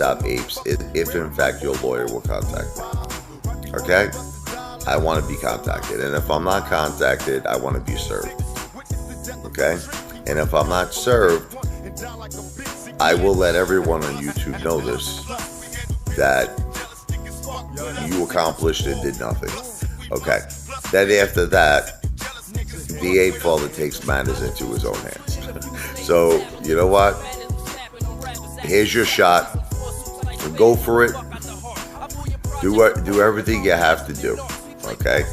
stop apes if in fact your lawyer will contact me. Okay? I want to be contacted. And if I'm not contacted, I want to be served. Okay? And if I'm not served, I will let everyone on YouTube know this, that you accomplished and did nothing. Okay. Then after that, the ape father takes matters into his own hands. So, you know what? Here's your shot. Go for it. Do everything you have to do. Okay?